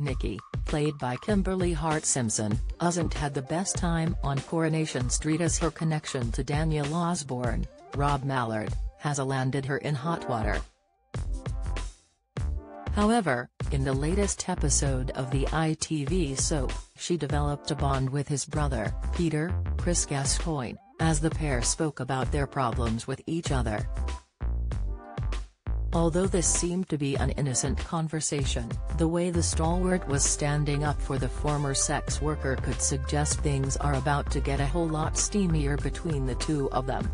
Nicky, played by Kimberly Hart Simpson, hasn't had the best time on Coronation Street as her connection to Daniel Osborne, Rob Mallard, has landed her in hot water. However, in the latest episode of the ITV soap, she developed a bond with his brother, Peter, Chris Gascoigne, as the pair spoke about their problems with each other. Although this seemed to be an innocent conversation, the way the stalwart was standing up for the former sex worker could suggest things are about to get a whole lot steamier between the two of them.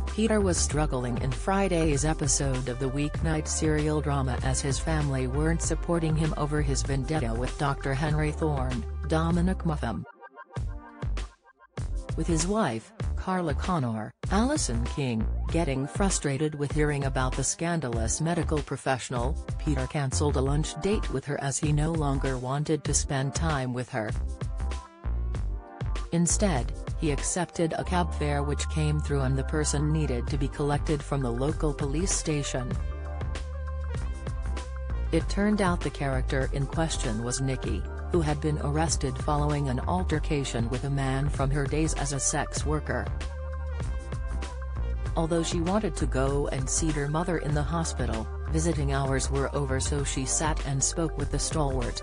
Peter was struggling in Friday's episode of the weeknight serial drama as his family weren't supporting him over his vendetta with Dr. Henry Thorne, Dominic Muffam. With his wife, Carla Connor, Alison King, getting frustrated with hearing about the scandalous medical professional, Peter cancelled a lunch date with her as he no longer wanted to spend time with her. Instead, he accepted a cab fare which came through and the person needed to be collected from the local police station. It turned out the character in question was Nicky, who had been arrested following an altercation with a man from her days as a sex worker. Although she wanted to go and see her mother in the hospital, visiting hours were over, so she sat and spoke with the stalwart.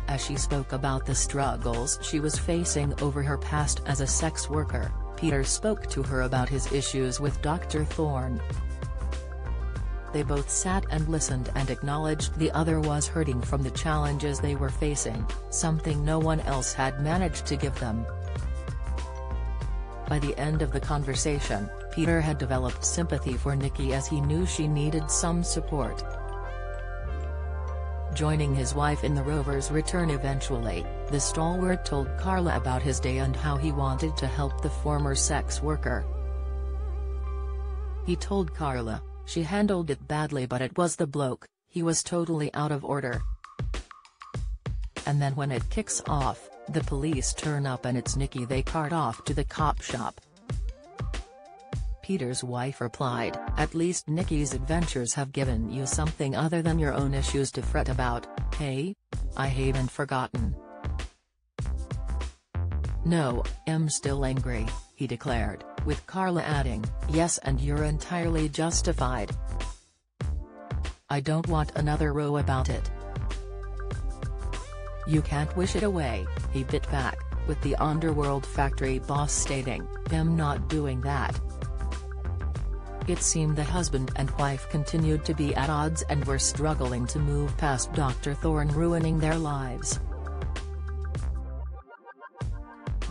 As she spoke about the struggles she was facing over her past as a sex worker, Peter spoke to her about his issues with Dr. Thorne. They both sat and listened and acknowledged the other was hurting from the challenges they were facing, something no one else had managed to give them. By the end of the conversation, Peter had developed sympathy for Nicky as he knew she needed some support. Joining his wife in the rover's return eventually, the stalwart told Carla about his day and how he wanted to help the former sex worker. He told Carla, "She handled it badly, but it was the bloke, he was totally out of order. And then when it kicks off, the police turn up and it's Nicky they cart off to the cop shop." Peter's wife replied, "At least Nicky's adventures have given you something other than your own issues to fret about, hey? I haven't forgotten." "No, I'm still angry," he declared, with Carla adding, "Yes, and you're entirely justified. I don't want another row about it." "You can't wish it away," he bit back, with the underworld factory boss stating, "I'm not doing that." It seemed the husband and wife continued to be at odds and were struggling to move past Dr. Thorne ruining their lives.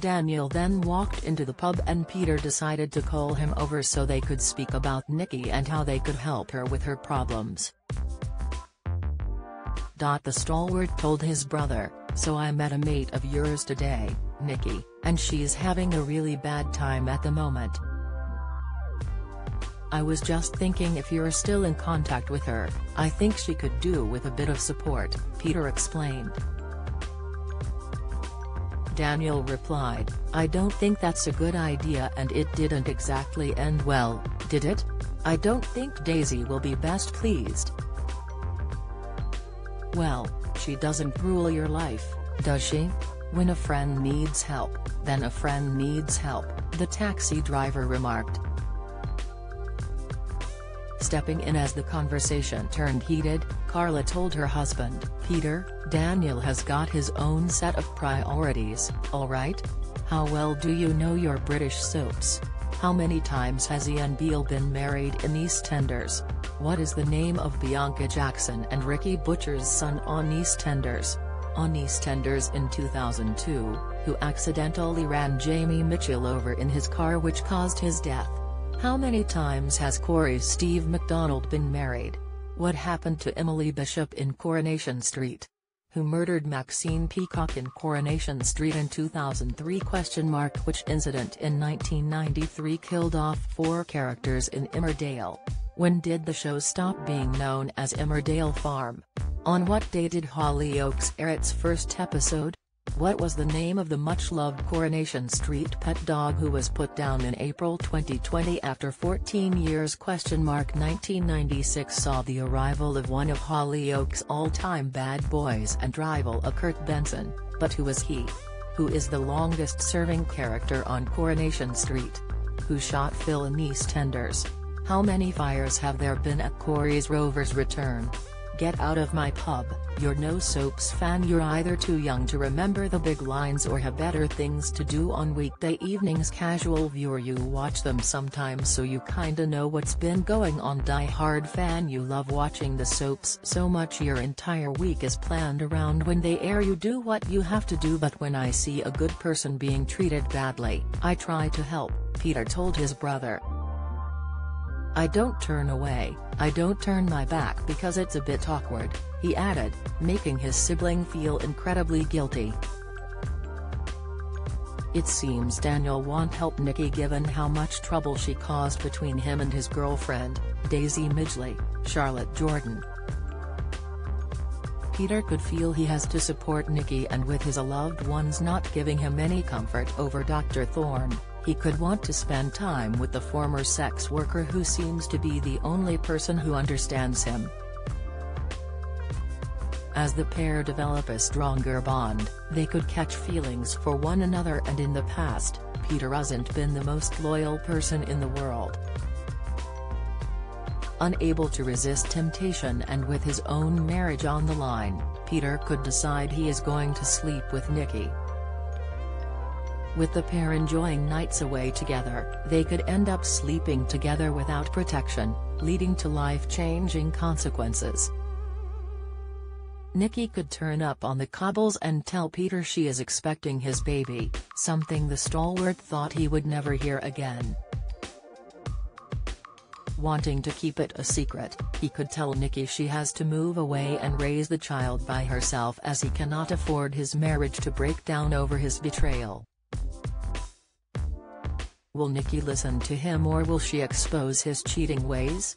Daniel then walked into the pub and Peter decided to call him over so they could speak about Nicky and how they could help her with her problems. The stalwart told his brother, "So I met a mate of yours today, Nicky, and she's having a really bad time at the moment. I was just thinking if you're still in contact with her, I think she could do with a bit of support," Peter explained. Daniel replied, "I don't think that's a good idea, and it didn't exactly end well, did it? I don't think Daisy will be best pleased." "Well, she doesn't rule your life, does she? When a friend needs help, then a friend needs help," the taxi driver remarked. Stepping in as the conversation turned heated, Carla told her husband, "Peter, Daniel has got his own set of priorities, all right? How well do you know your British soaps? How many times has Ian Beale been married in EastEnders? What is the name of Bianca Jackson and Ricky Butcher's son on EastEnders? On EastEnders in 2002, who accidentally ran Jamie Mitchell over in his car which caused his death? How many times has Corey's Steve MacDonald been married? What happened to Emily Bishop in Coronation Street? Who murdered Maxine Peacock in Coronation Street in 2003? Which incident in 1993 killed off 4 characters in Emmerdale? When did the show stop being known as Emmerdale Farm? On what day did Hollyoaks air its first episode? What was the name of the much-loved Coronation Street pet dog who was put down in April 2020 after 14 years? 1996 saw the arrival of one of Hollyoaks' all-time bad boys and rival, a Kurt Benson, but who is he? Who is the longest-serving character on Coronation Street? Who shot Phil in EastEnders? How many fires have there been at Corey's Rover's return? Get out of my pub, you're no soaps fan. You're either too young to remember the big lines or have better things to do on weekday evenings. Casual viewer, you watch them sometimes so you kinda know what's been going on. Die-hard fan, you love watching the soaps so much your entire week is planned around when they air. You do what you have to do, but when I see a good person being treated badly, I try to help, Peter told his brother. I don't turn away, I don't turn my back because it's a bit awkward, he added, making his sibling feel incredibly guilty. It seems Daniel won't help Nicky given how much trouble she caused between him and his girlfriend, Daisy Midgley, Charlotte Jordan. Peter could feel he has to support Nicky, and with his loved ones not giving him any comfort over Dr. Thorne, he could want to spend time with the former sex worker who seems to be the only person who understands him. As the pair develop a stronger bond, they could catch feelings for one another, and in the past, Peter hasn't been the most loyal person in the world. Unable to resist temptation and with his own marriage on the line, Peter could decide he is going to sleep with Nicky. With the pair enjoying nights away together, they could end up sleeping together without protection, leading to life-changing consequences. Nicky could turn up on the cobbles and tell Peter she is expecting his baby, something the stalwart thought he would never hear again. Wanting to keep it a secret, he could tell Nicky she has to move away and raise the child by herself as he cannot afford his marriage to break down over his betrayal. Will Nicky listen to him, or will she expose his cheating ways?